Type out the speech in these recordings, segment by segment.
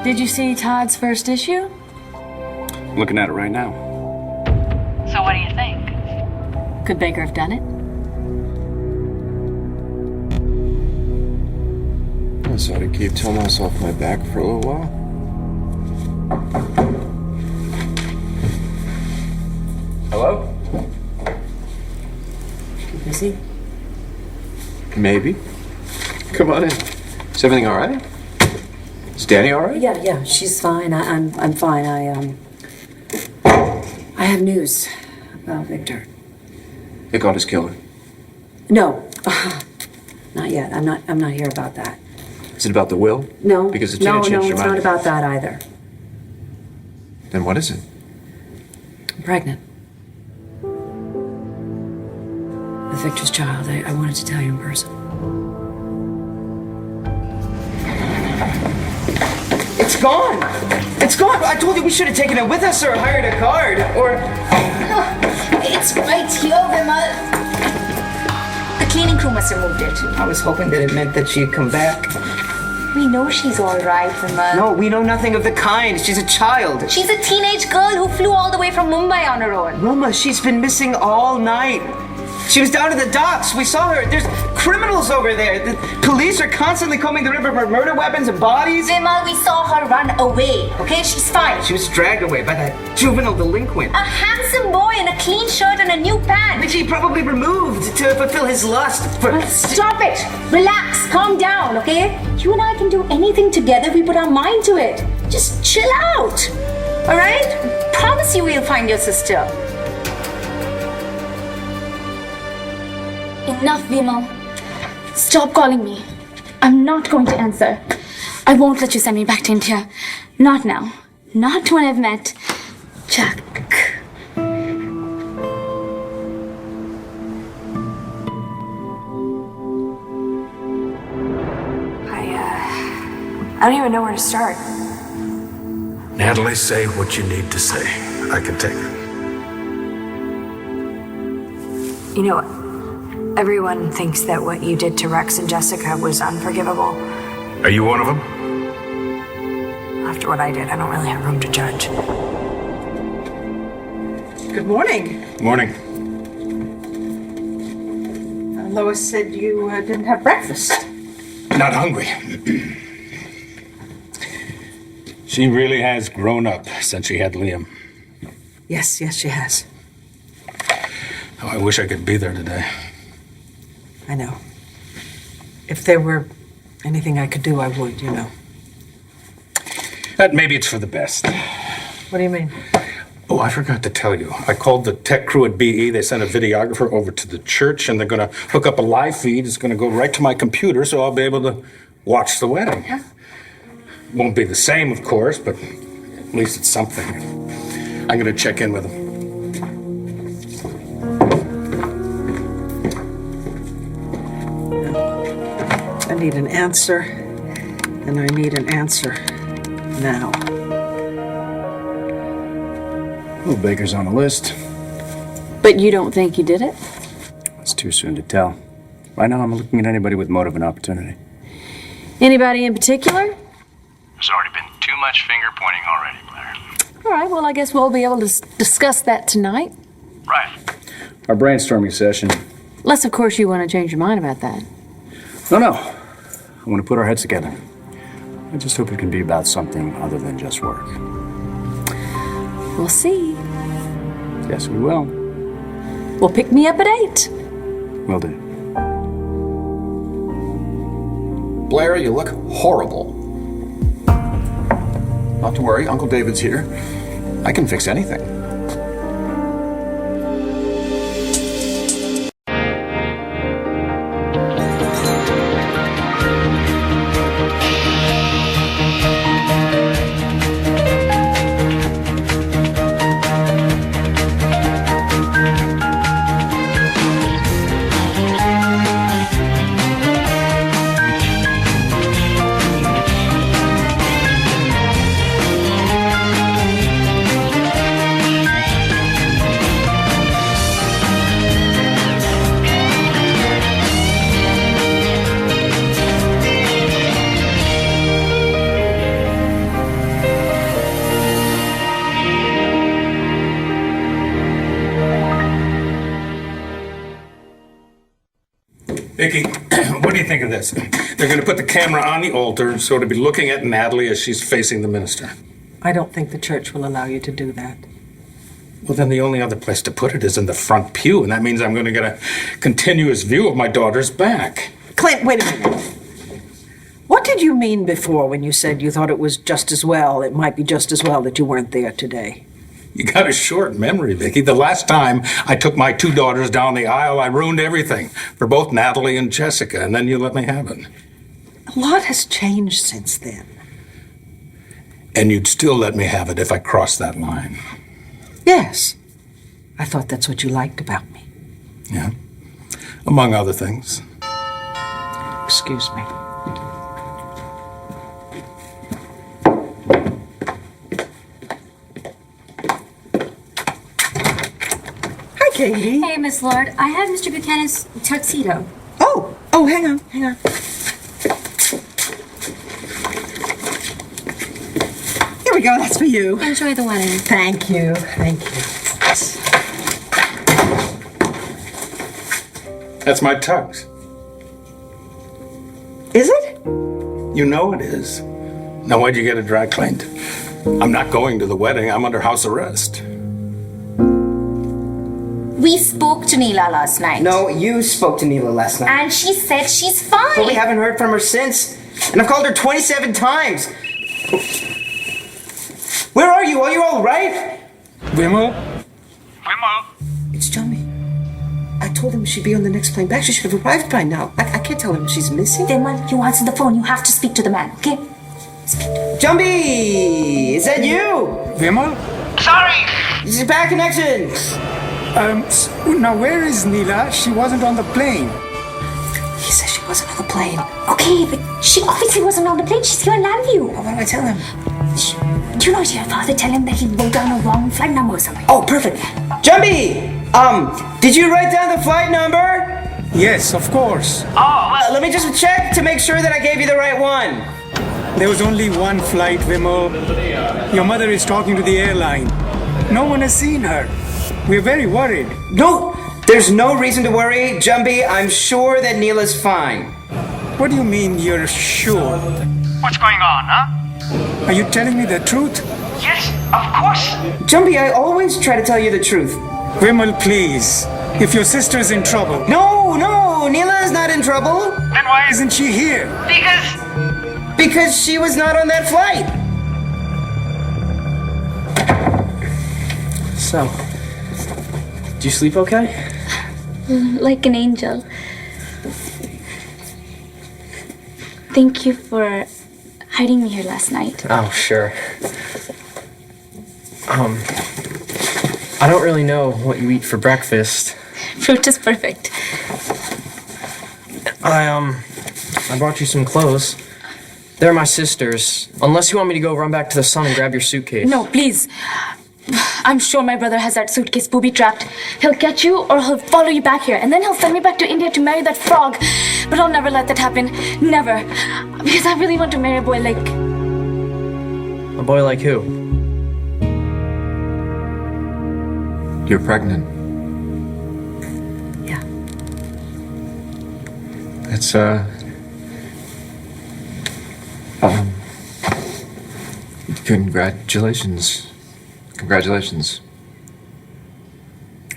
Did you see Todd's first issue? I'm looking at it right now. So what do you think? Could Baker have done it? I just ought to keep Tomas off my back for a little while. Hello? Busy? Maybe. Come on in. Is everything all right? Is Danny all right? Yeah, she's fine. I'm fine. I have news about Victor. They caught his killer. No, not yet. I'm not here about that. Is it about the will? No. Because it's no, changed your it's mind. not about that either. Then what is it? I'm pregnant. With Victor's child. I wanted to tell you in person. It's gone! It's gone! I told you we should have taken it with us or hired a guard or... It's right here, Vimal. The cleaning crew must have moved it. I was hoping that it meant that she'd come back. We know she's all right, Vimal. No, we know nothing of the kind. She's a child. She's a teenage girl who flew all the way from Mumbai on her own. Wilma, she's been missing all night. She was down at the docks. We saw her. There's criminals over there. The police are constantly combing the river for murder weapons and bodies. Vimal, we saw her run away, okay? She's fine. She was dragged away by that juvenile delinquent. A handsome boy in a clean shirt and a new pant. Which he probably removed to fulfill his lust for... Stop it! Relax, calm down, okay? You and I can do anything together if we put our mind to it. Just chill out, all right? Promise you we'll find your sister. Enough, Vimal. Stop calling me. I'm not going to answer. I won't let you send me back to India. Not now. Not when I've met Jack. I don't even know where to start. Natalie, say what you need to say. I can take it. You know, everyone thinks that what you did to Rex and Jessica was unforgivable. Are you one of them? After what I did, I don't really have room to judge. Good morning. Morning. Lois said you didn't have breakfast. Not hungry. She really has grown up since she had Liam. Yes, she has. Oh, I wish I could be there today. I know. If there were anything I could do, I would, you know. Maybe it's for the best. What do you mean? Oh, I forgot to tell you. I called the tech crew at BE. They sent a videographer over to the church, and they're going to hook up a live feed. It's going to go right to my computer, so I'll be able to watch the wedding. Won't be the same, of course, but at least it's something. I'm going to check in with them. I need an answer, and I need an answer now. Well, Baker's on the list. But you don't think he did it? It's too soon to tell. Right now, I'm looking at anybody with motive and opportunity. Anybody in particular? There's already been too much finger pointing already, Blair. All right, well, I guess we'll be able to discuss that tonight. Right. Our brainstorming session. Unless, of course, you want to change your mind about that. No. I want to put our heads together. I just hope it can be about something other than just work. We'll see. Yes, we will. Well, pick me up at 8. Will do. Blair, you look horrible. Not to worry, Uncle David's here. I can fix anything. Vicky, what do you think of this? They're going to put the camera on the altar so to be looking at Natalie as she's facing the minister. I don't think the church will allow you to do that. Well, then the only other place to put it is in the front pew, and that means I'm going to get a continuous view of my daughter's back. Clint, wait a minute. What did you mean before when you said you thought it was just as well, it might be just as well that you weren't there today? You got a short memory, Vicky. The last time I took my 2 daughters down the aisle, I ruined everything for both Natalie and Jessica, and then you let me have it. A lot has changed since then. And you'd still let me have it if I crossed that line. Yes. I thought that's what you liked about me. Yeah. Among other things. Excuse me. Katie. Hey, Miss Lord. I have Mr. Buchanan's tuxedo. Oh, hang on. Here we go, that's for you. Enjoy the wedding. Thank you. That's my tux. Is it? You know it is. Now, why'd you get it dry cleaned? I'm not going to the wedding. I'm under house arrest. We spoke to Neela last night. No, you spoke to Neela last night. And she said she's fine. But we haven't heard from her since. And I've called her 27 times. Where are you? Are you all right? Vimal? It's Johnny. I told him she'd be on the next plane back. She should have arrived by now. I can't tell him she's missing. Vimal, you answer the phone. You have to speak to the man, okay? Jumbie! Is that you? Vimal? Sorry! This is bad connection. Now where is Neela? She wasn't on the plane. He says she wasn't on the plane. Okay, but she obviously wasn't on the plane. She's here in Landview. What do I tell him? Do you know your father tell him that he wrote down a wrong flight number or something? Oh, perfect. Jumbie! Did you write down the flight number? Yes, of course. Oh, well, let me just check to make sure that I gave you the right one. There was only one flight, Vimal. Your mother is talking to the airline. No one has seen her. We're very worried. No, there's no reason to worry, Jumbie. I'm sure that Neela's fine. What do you mean you're sure? What's going on, huh? Are you telling me the truth? Yes, of course. Jumbie, I always try to tell you the truth. Vimal, please. If your sister's in trouble. No, Neela's not in trouble. Then why Isn't she here? Because she was not on that flight. So, did you sleep okay? Like an angel. Thank you for hiding me here last night. Oh, sure. I don't really know what you eat for breakfast. Fruit is perfect. I brought you some clothes. They're my sister's. Unless you want me to go run back to the sun and grab your suitcase. No, please. I'm sure my brother has that suitcase booby-trapped. He'll catch you or he'll follow you back here. And then he'll send me back to India to marry that frog. But I'll never let that happen. Never. Because I really want to marry a boy like... A boy like who? You're pregnant. Yeah. It's, Congratulations. Congratulations.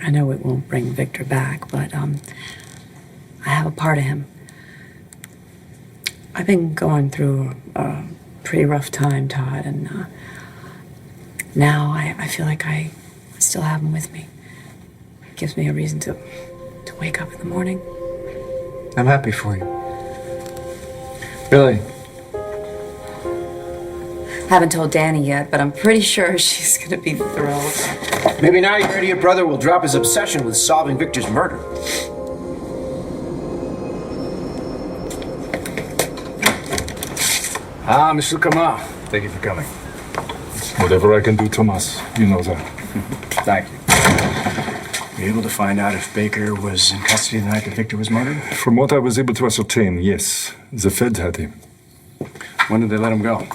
I know it won't bring Victor back, but I have a part of him. I've been going through a pretty rough time, Todd, and now I feel like I still have him with me. It gives me a reason to wake up in the morning. I'm happy for you. Really. Haven't told Danny yet, but I'm pretty sure she's gonna be thrilled. Maybe now your idiot brother will drop his obsession with solving Victor's murder. Ah, Mr. Kamal. Thank you for coming. Whatever I can do, Thomas. You know that. Thank you. Were you able to find out if Baker was in custody the night that Victor was murdered? From what I was able to ascertain, yes. The Fed had him. When did they let him go?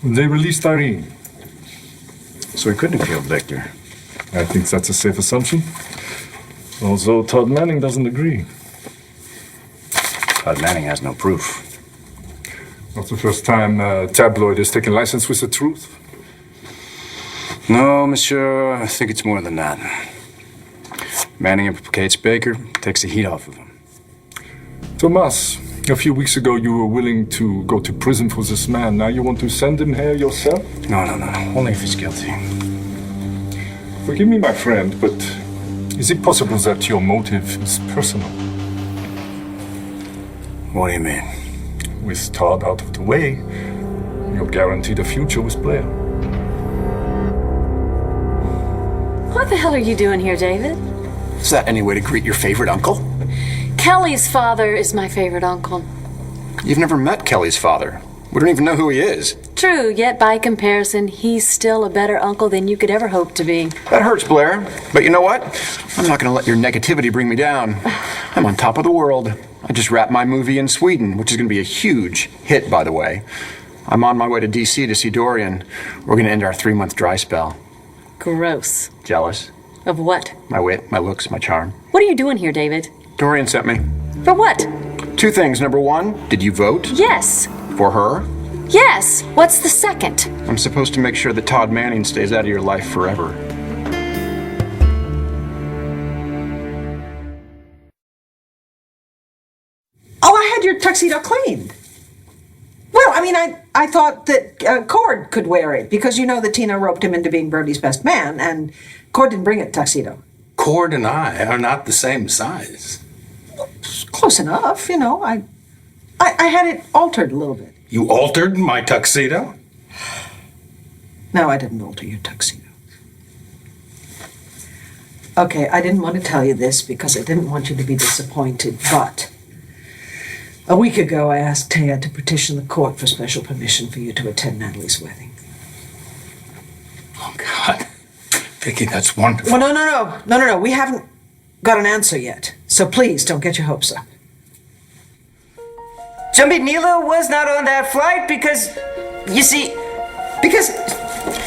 They released Irene. So he couldn't have killed Victor. I think that's a safe assumption. Although Todd Manning doesn't agree. Todd Manning has no proof. Not the first time a tabloid has taken license with the truth. No, monsieur, I think it's more than that. Manning implicates Baker, takes the heat off of him. Thomas, a few weeks ago you were willing to go to prison for this man. Now you want to send him here yourself? No. Only if he's guilty. Forgive me, my friend, but is it possible that your motive is personal? What do you mean? With Todd out of the way, you're guaranteed a future with Blair. What the hell are you doing here, David? Is that any way to greet your favorite uncle? Kelly's father is my favorite uncle. You've never met Kelly's father. We don't even know who he is. True, yet by comparison, he's still a better uncle than you could ever hope to be. That hurts, Blair. But you know what? I'm not going to let your negativity bring me down. I'm on top of the world. I just wrapped my movie in Sweden, which is going to be a huge hit, by the way. I'm on my way to D.C. to see Dorian. We're going to end our 3-month dry spell. Gross. Jealous? Of what? My wit, my looks, my charm. What are you doing here, David? Dorian sent me. For what? 2 things. Number 1, did you vote? Yes. For her? Yes. What's the second? I'm supposed to make sure that Todd Manning stays out of your life forever. Oh, I had your tuxedo cleaned. Well, I mean, I thought that Cord could wear it because you know that Tina roped him into being Brody's best man, and Cord didn't bring a tuxedo. Cord and I are not the same size. Close enough, you know. I had it altered a little bit. You altered my tuxedo? No, I didn't alter your tuxedo. Okay, I didn't want to tell you this because I didn't want you to be disappointed, but a week ago I asked Taya to petition the court for special permission for you to attend Natalie's wedding. Oh, God. Vicky, that's wonderful. Well, no. We haven't got an answer yet, so please don't get your hopes up. Jumpy Neela was not on that flight because, you see, because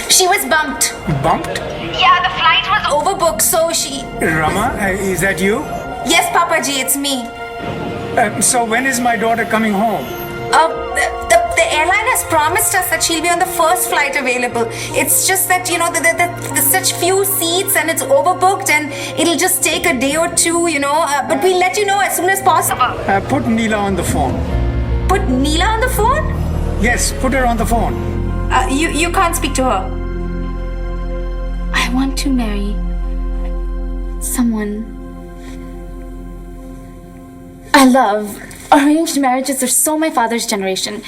She was bumped. Bumped? Yeah, the flight was overbooked, so she... Rama, is that you? Yes, Papa Ji, it's me. So when is my daughter coming home? The airline has promised us that she'll be on the first flight available. It's just that, you know, there's such few seats and it's overbooked and it'll just take a day or two, you know. But we'll let you know as soon as possible. Put Neela on the phone. Put Neela on the phone? Yes, put her on the phone. You can't speak to her. I want to marry someone I love. Arranged marriages are so my father's generation.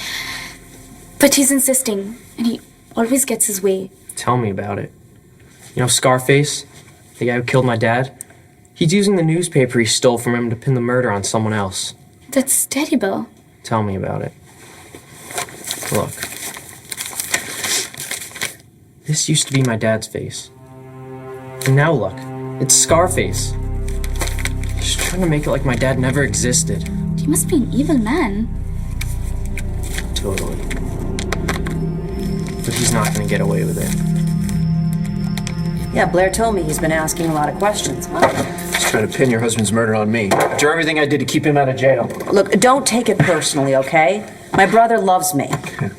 But he's insisting, and he always gets his way. Tell me about it. You know Scarface? The guy who killed my dad? He's using the newspaper he stole from him to pin the murder on someone else. That's Steady Bill. Tell me about it. Look. This used to be my dad's face. And now look, it's Scarface. He's trying to make it like my dad never existed. He must be an evil man. Totally. But he's not gonna get away with it. Yeah, Blair told me he's been asking a lot of questions. He's trying to pin your husband's murder on me. After everything I did to keep him out of jail. Look, don't take it personally, okay? My brother loves me.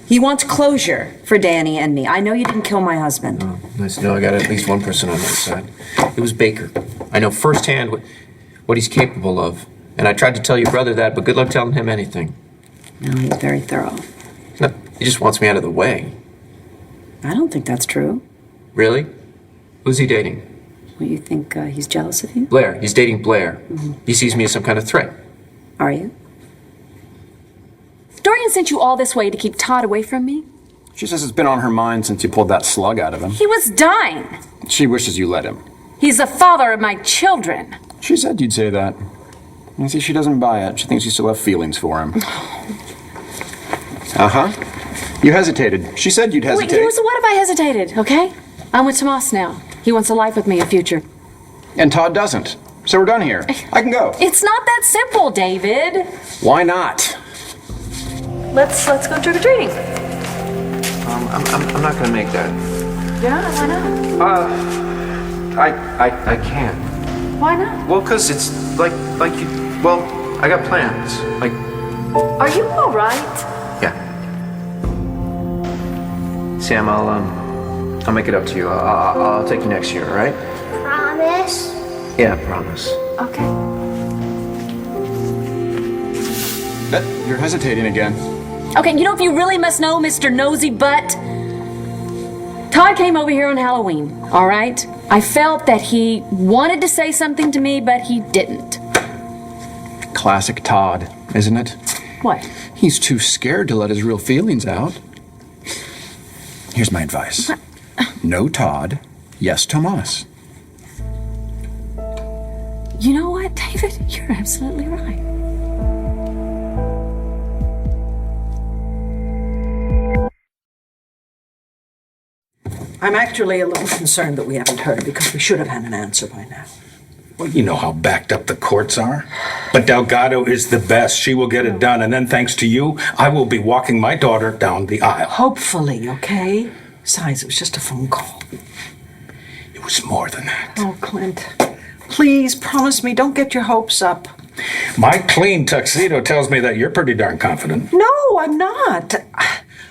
He wants closure for Danny and me. I know you didn't kill my husband. Oh, nice to know I got at least one person on my side. It was Baker. I know firsthand what he's capable of. And I tried to tell your brother that, but good luck telling him anything. No, he's very thorough. No, he just wants me out of the way. I don't think that's true. Really? Who's he dating? Well, you think he's jealous of you? Blair. He's dating Blair. Mm-hmm. He sees me as some kind of threat. Are you? Dorian sent you all this way to keep Todd away from me? She says it's been on her mind since you pulled that slug out of him. He was dying. She wishes you let him. He's the father of my children. She said you'd say that. You see, she doesn't buy it. She thinks you still have feelings for him. Uh-huh. You hesitated. She said you'd hesitate. Wait, so what if I hesitated, okay? I'm with Tomas now. He wants a life with me, a future. And Todd doesn't. So we're done here. I can go. It's not that simple, David. Why not? Let's go trick-or-treating. I'm not gonna make that. You're not? Why not? I can't. Why not? Well, 'cause it's like you... Well, I got plans. Like Are you all right? Yeah. Sam, I'll make it up to you. I'll take you next year, all right? Promise? Yeah, promise. Okay. You're hesitating again. Okay, you know, if you really must know, Mr. Nosy Butt, Todd came over here on Halloween, all right? I felt that he wanted to say something to me, but he didn't. Classic Todd, isn't it? What? He's too scared to let his real feelings out. Here's my advice. No Todd, yes Tomas. You know what, David? You're absolutely right. I'm actually a little concerned that we haven't heard because we should have had an answer by now. Well, you know how backed up the courts are. But Delgado is the best. She will get it done. And then thanks to you, I will be walking my daughter down the aisle. Hopefully, okay? Besides, it was just a phone call. It was more than that. Oh, Clint. Please promise me, don't get your hopes up. My clean tuxedo tells me that you're pretty darn confident. No, I'm not.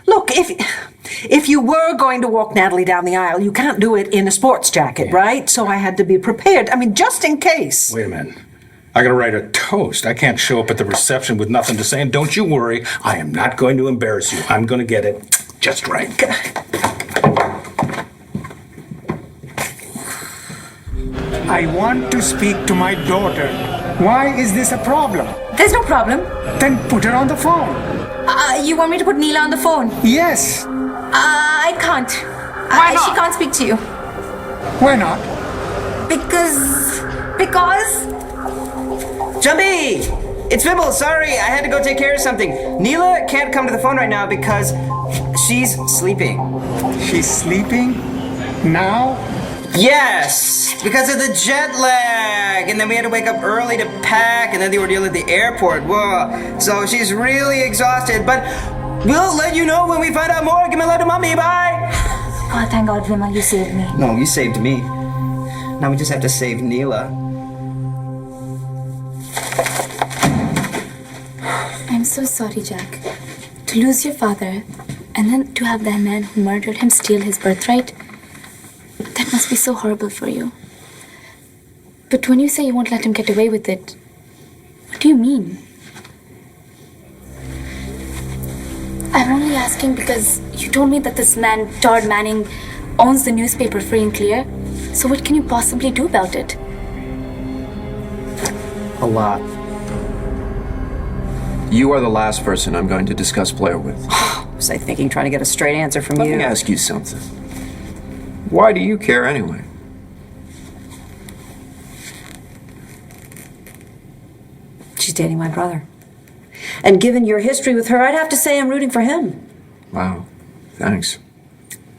Look, if you were going to walk Natalie down the aisle, you can't do it in a sports jacket, right? So I had to be prepared. I mean, just in case. Wait a minute. I gotta write a toast. I can't show up at the reception with nothing to say. And don't you worry, I am not going to embarrass you. I'm gonna get it just right. I want to speak to my daughter. Why is this a problem? There's no problem. Then put her on the phone. You want me to put Neela on the phone? Yes. I can't. Why not? She can't speak to you. Why not? Because... Jumpy! It's Vibble, sorry, I had to go take care of something. Neela can't come to the phone right now because she's sleeping. She's sleeping? Now? Yes! Because of the jet lag! And then we had to wake up early to pack, and then the ordeal at the airport. Whoa. So she's really exhausted, but we'll let you know when we find out more. Give me a love to mommy, bye! Oh, thank God, Vimal, you saved me. No, you saved me. Now we just have to save Neela. I'm so sorry, Jack. To lose your father, and then to have that man who murdered him steal his birthright, that must be so horrible for you. But when you say you won't let him get away with it, what do you mean? I'm only asking because you told me that this man, Todd Manning, owns the newspaper Free and Clear. So what can you possibly do about it? A lot. You are the last person I'm going to discuss Blair with. Was I thinking trying to get a straight answer from Let you? me ask you something. Why do you care anyway? She's dating my brother. And given your history with her, I'd have to say I'm rooting for him. Wow. Thanks.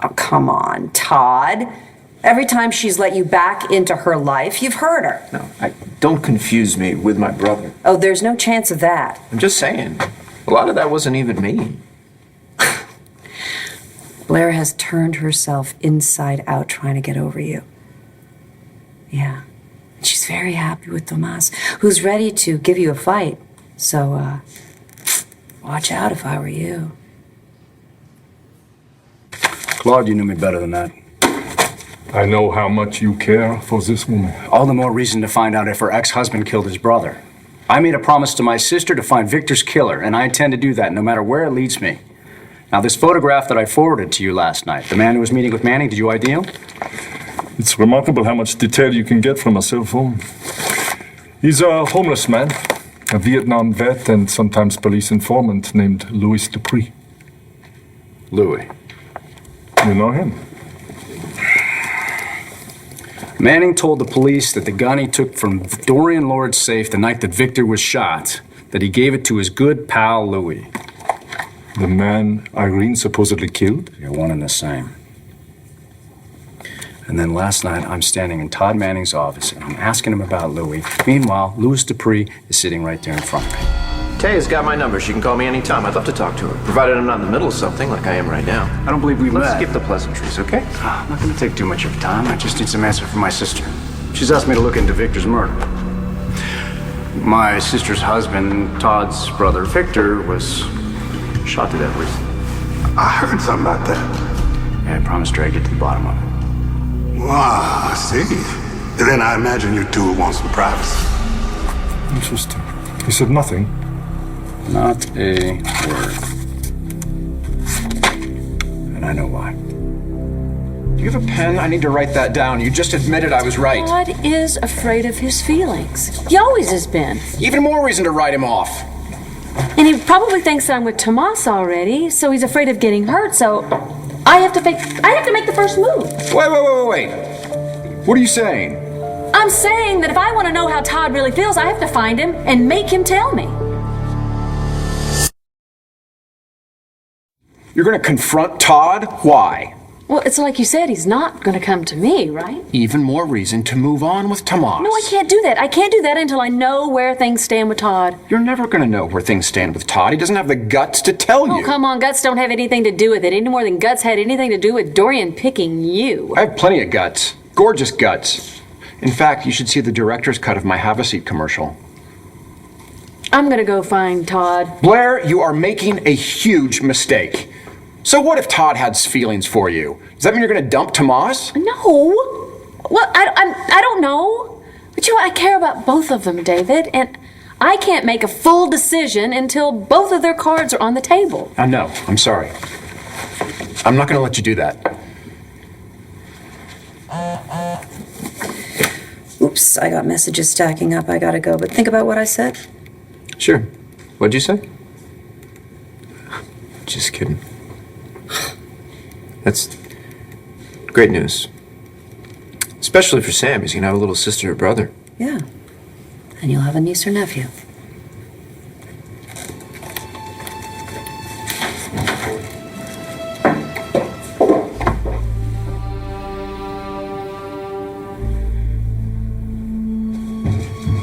Oh, come on, Todd. Every time she's let you back into her life, you've hurt her. No, don't confuse me with my brother. Oh, there's no chance of that. I'm just saying. A lot of that wasn't even me. Blair has turned herself inside out trying to get over you. Yeah. She's very happy with Tomas, who's ready to give you a fight. So, watch out if I were you. Claude, you knew me better than that. I know how much you care for this woman. All the more reason to find out if her ex-husband killed his brother. I made a promise to my sister to find Victor's killer, and I intend to do that no matter where it leads me. Now, this photograph that I forwarded to you last night, the man who was meeting with Manning, did you ID him? It's remarkable how much detail you can get from a cell phone. He's a homeless man, a Vietnam vet and sometimes police informant named Louis Dupree. Louis. You know him? Manning told the police that the gun he took from Dorian Lord's safe the night that Victor was shot, that he gave it to his good pal Louis. The man Irene supposedly killed? You're one and the same. And then last night, I'm standing in Todd Manning's office, and I'm asking him about Louis. Meanwhile, Louis Dupree is sitting right there in front of me. Taya's got my number. She can call me anytime. I'd love to talk to her, provided I'm not in the middle of something like I am right now. I don't believe we Let's met. skip the pleasantries, okay? I'm not going to take too much of your time. I just need some answer from my sister. She's asked me to look into Victor's murder. My sister's husband, Todd's brother Victor, was shot to death recently. I heard something about that. Yeah, I promised her I'd get to the bottom of it. Wow, I see. Then I imagine you two would want some privacy. Interesting. He said nothing. Not a word. And I know why. Do you have a pen? I need to write that down. You just admitted I was right. Todd is afraid of his feelings. He always has been. Even more reason to write him off. And he probably thinks I'm with Tomas already, so he's afraid of getting hurt, so I have to make the first move. Wait. What are you saying? I'm saying that if I want to know how Todd really feels, I have to find him and make him tell me. You're gonna confront Todd? Why? Well, it's like you said, he's not going to come to me, right? Even more reason to move on with Tomas. No, I can't do that. I can't do that until I know where things stand with Todd. You're never gonna know where things stand with Todd. He doesn't have the guts to tell you. Oh, come on. Guts don't have anything to do with it, any more than guts had anything to do with Dorian picking you. I have plenty of guts. Gorgeous guts. In fact, you should see the director's cut of my Have a Seat commercial. I'm going to go find Todd. Blair, you are making a huge mistake. So what if Todd has feelings for you? Does that mean you're going to dump Tomas? No. Well, I don't know. But I care about both of them, David, and I can't make a full decision until both of their cards are on the table. I know. I'm sorry. I'm not going to let you do that. Oops, I got messages stacking up. I gotta go, but think about what I said. Sure. What'd you say? Just kidding. That's great news. Especially for Sam. He's gonna have a little sister or brother. Yeah. And you'll have a niece or nephew.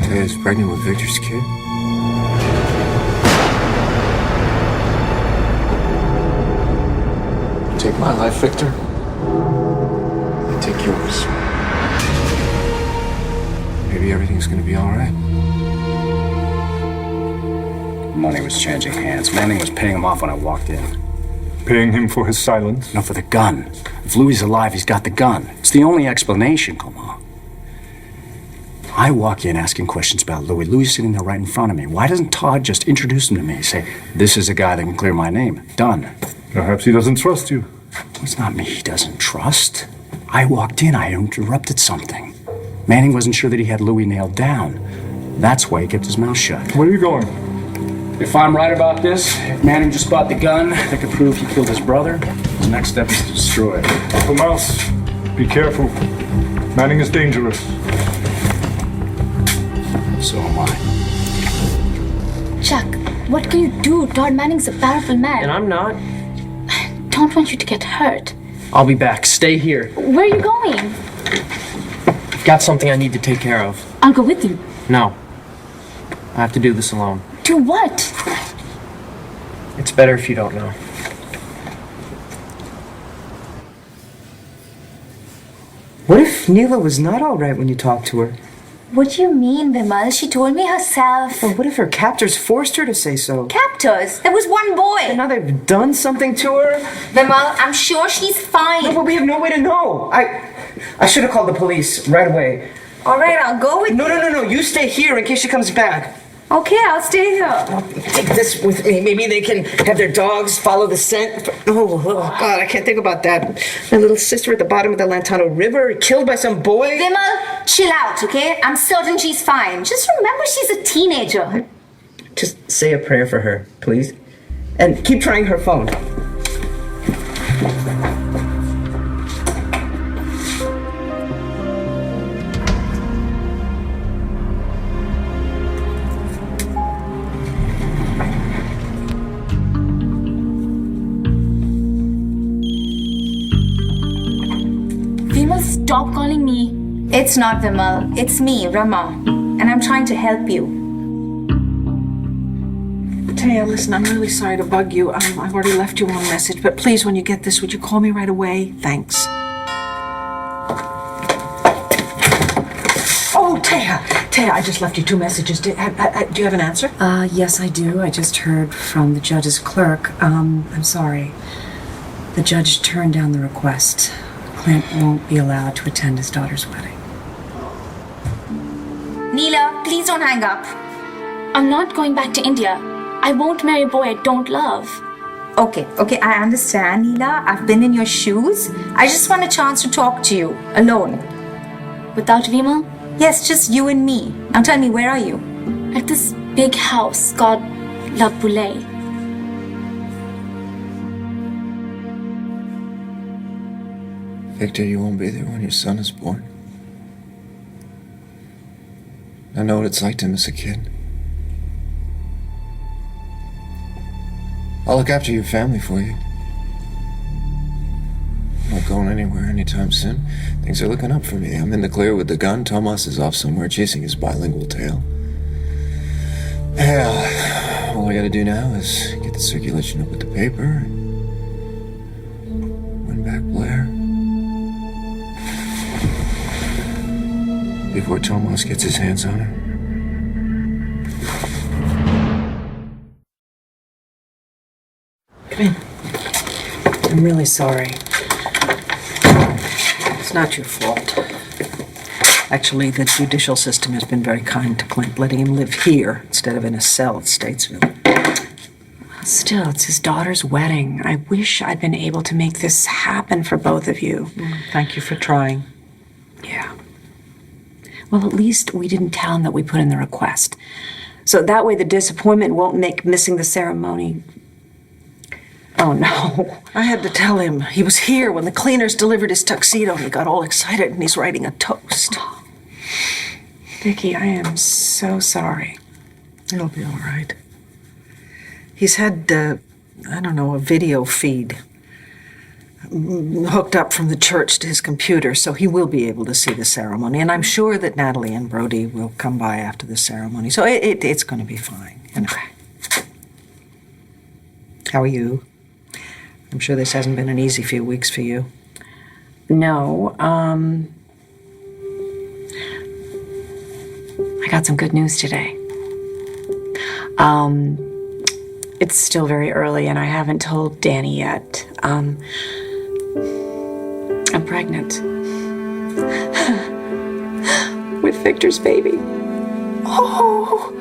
Taya's pregnant with Victor's kid. Take my life, Victor. I take yours. Maybe everything's gonna be all right. Money was changing hands. Manning was paying him off when I walked in. Paying him for his silence? No, for the gun. If Louis is alive, he's got the gun. It's the only explanation, come on. I walk in asking questions about Louis. Louis is sitting there right in front of me. Why doesn't Todd just introduce him to me? Say, this is a guy that can clear my name. Done. Perhaps he doesn't trust you. It's not me he doesn't trust. I walked in, I interrupted something. Manning wasn't sure that he had Louis nailed down. That's why he kept his mouth shut. Where are you going? If I'm right about this, if Manning just bought the gun that could prove he killed his brother, his next step is to destroy it. Tomas, be careful. Manning is dangerous. So am I. Chuck, what can you do? Todd Manning's a powerful man. And I'm not. I don't want you to get hurt. I'll be back. Stay here. Where are you going? I've got something I need to take care of. I'll go with you. No. I have to do this alone. Do what? It's better if you don't know. What if Neela was not all right when you talked to her? What do you mean, Vimal? She told me herself. Well, what if her captors forced her to say so? Captors? There was one boy. And now they've done something to her? Vimal, I'm sure she's fine. No, but we have no way to know. I should have called the police right away. All right, I'll go with you. No. You stay here in case she comes back. Okay, I'll stay here. Take this with me. Maybe they can have their dogs follow the scent. Oh, God, I can't think about that. My little sister at the bottom of the Lantano River, killed by some boy. Vimal, chill out, okay? I'm certain she's fine. Just remember she's a teenager. Just say a prayer for her, please. And keep trying her phone. Stop calling me. It's not Vimal. It's me, Rama. And I'm trying to help you. Taya, listen, I'm really sorry to bug you. I've already left you a message, but please, when you get this, would you call me right away? Thanks. Oh, Taya, Taya, I just left you 2 messages. Do you have an answer? Yes, I do. I just heard from the judge's clerk. I'm sorry. The judge turned down the request. Clint won't be allowed to attend his daughter's wedding. Neela, please don't hang up. I'm not going back to India. I won't marry a boy I don't love. Okay, I understand, Neela. I've been in your shoes. I just want a chance to talk to you, alone. Without Vimal? Yes, just you and me. Now tell me, where are you? At this big house called La Boulay. Victor, you won't be there when your son is born. I know what it's like to miss a kid. I'll look after your family for you. I'm not going anywhere anytime soon. Things are looking up for me. I'm in the clear with the gun. Tomas is off somewhere chasing his bilingual tail. Yeah, all I gotta do now is get the circulation up with the paper. Win back Blair. Before Tomas gets his hands on her. Come in. I'm really sorry. It's not your fault. Actually, the judicial system has been very kind to Clint, letting him live here instead of in a cell at Statesville. Still, it's his daughter's wedding. I wish I'd been able to make this happen for both of you. Thank you for trying. Yeah. Well, at least we didn't tell him that we put in the request. So that way the disappointment won't make missing the ceremony. Oh, no. I had to tell him. He was here when the cleaners delivered his tuxedo. He got all excited and he's writing a toast. Vicky, I am so sorry. It'll be all right. He's had, a video feed hooked up from the church to his computer, so he will be able to see the ceremony. And I'm sure that Natalie and Brody will come by after the ceremony. So it's going to be fine. Okay. How are you? I'm sure this hasn't been an easy few weeks for you. No, I got some good news today. It's still very early and I haven't told Danny yet. I'm pregnant. With Victor's baby. Oh.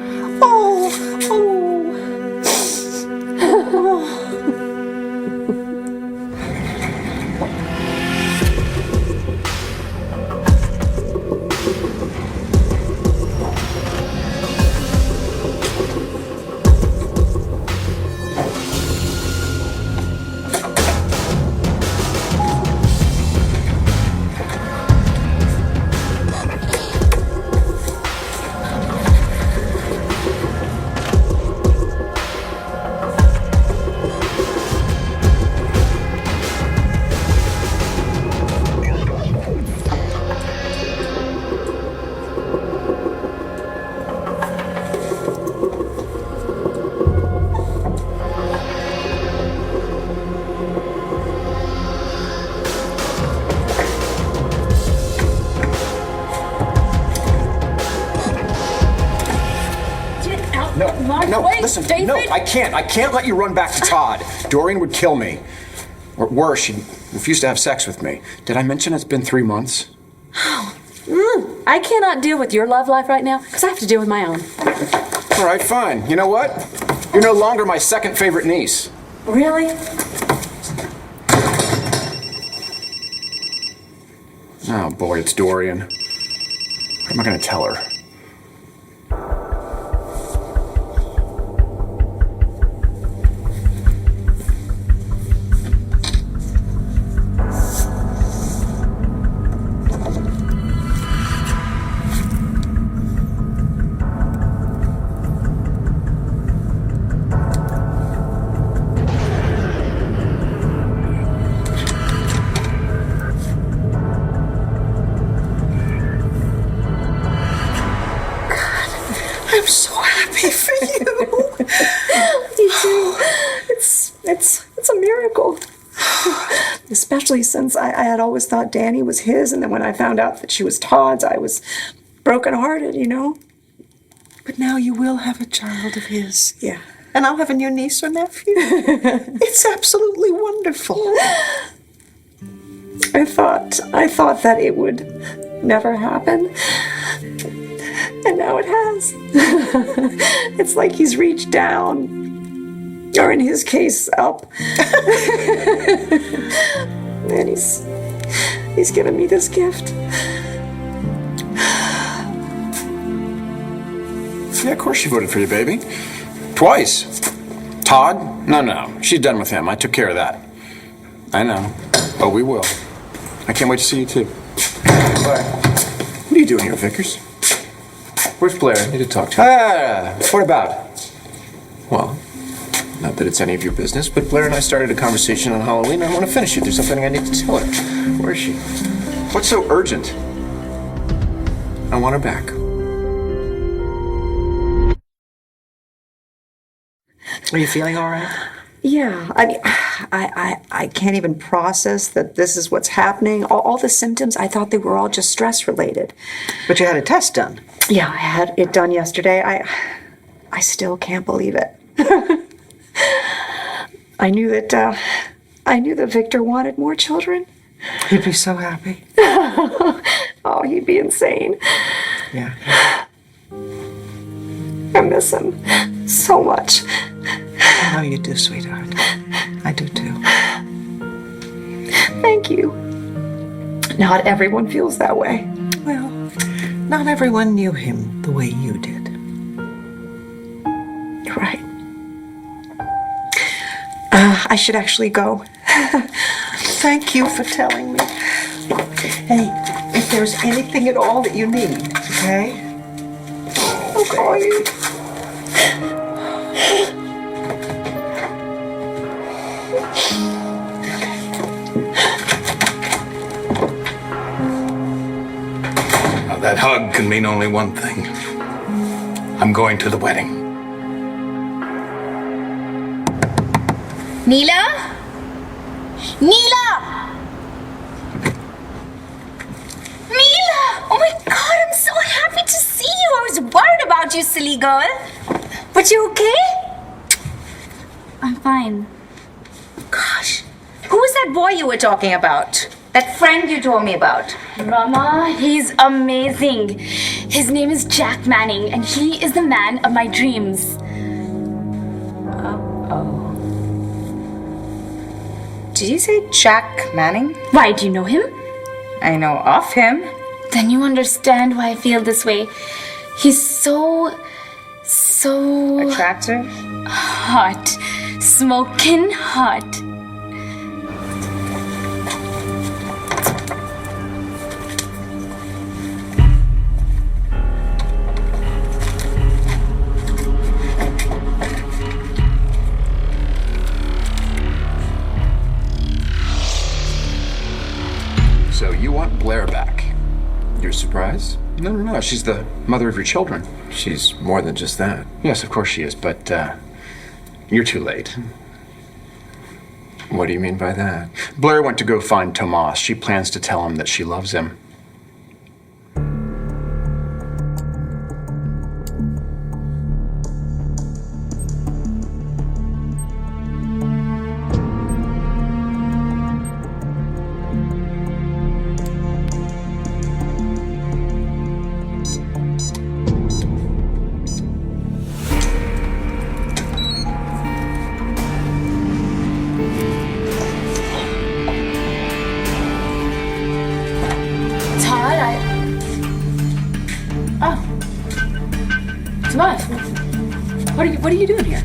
Listen, no, I can't let you run back to Todd. Dorian would kill me. Or worse, she'd refuse to have sex with me. Did I mention it's been 3 months? I cannot deal with your love life right now because I have to deal with my own. All right, fine. You know what? You're no longer my second favorite niece. Really? Oh boy, it's Dorian. What am I gonna tell her? I'm so happy for you. Me too. It's a miracle. Especially since I had always thought Danny was his, and then when I found out that she was Todd's, I was brokenhearted, you know. But now you will have a child of his. Yeah. And I'll have a new niece or nephew. It's absolutely wonderful. I thought that it would never happen. And now it has. It's like he's reached down, or in his case, up. And he's given me this gift. Yeah, of course she voted for you, baby. Twice. Todd? No. She's done with him. I took care of that. I know. Oh, we will. I can't wait to see you, too. What are you doing here, Vickers? Where's Blair? I need to talk to her. What about? Well, not that it's any of your business, but Blair and I started a conversation on Halloween, and I want to finish it. There's something I need to tell her. Where is she? What's so urgent? I want her back. Are you feeling all right? Yeah, I mean, I can't even process that this is what's happening. All the symptoms, I thought they were all just stress related. But you had a test done. Yeah, I had it done yesterday. I still can't believe it. I knew that Victor wanted more children. He'd be so happy. Oh, he'd be insane. Yeah. I miss him so much. I know you do, sweetheart. I do too. Thank you. Not everyone feels that way. Well, not everyone knew him the way you did. You're right. I should actually go. Thank you for telling me. Hey, if there's anything at all that you need, okay? I'll call you. Now, that hug can mean only one thing. I'm going to the wedding. Neela? Neela! Neela! Oh my god, I'm so happy to see you. I was worried about you, silly girl. But you okay? I'm fine. Gosh, who was that boy you were talking about? That friend you told me about? Rama, he's amazing. His name is Jack Manning, and he is the man of my dreams. Did you say Jack Manning? Why, do you know him? I know of him. Then you understand why I feel this way. He's so attractive? Hot. Smoking hot. So you want Blair back? You're surprised? No. She's the mother of your children. She's more than just that. Yes, of course she is, but you're too late. What do you mean by that? Blair went to go find Tomas. She plans to tell him that she loves him. What are you doing here?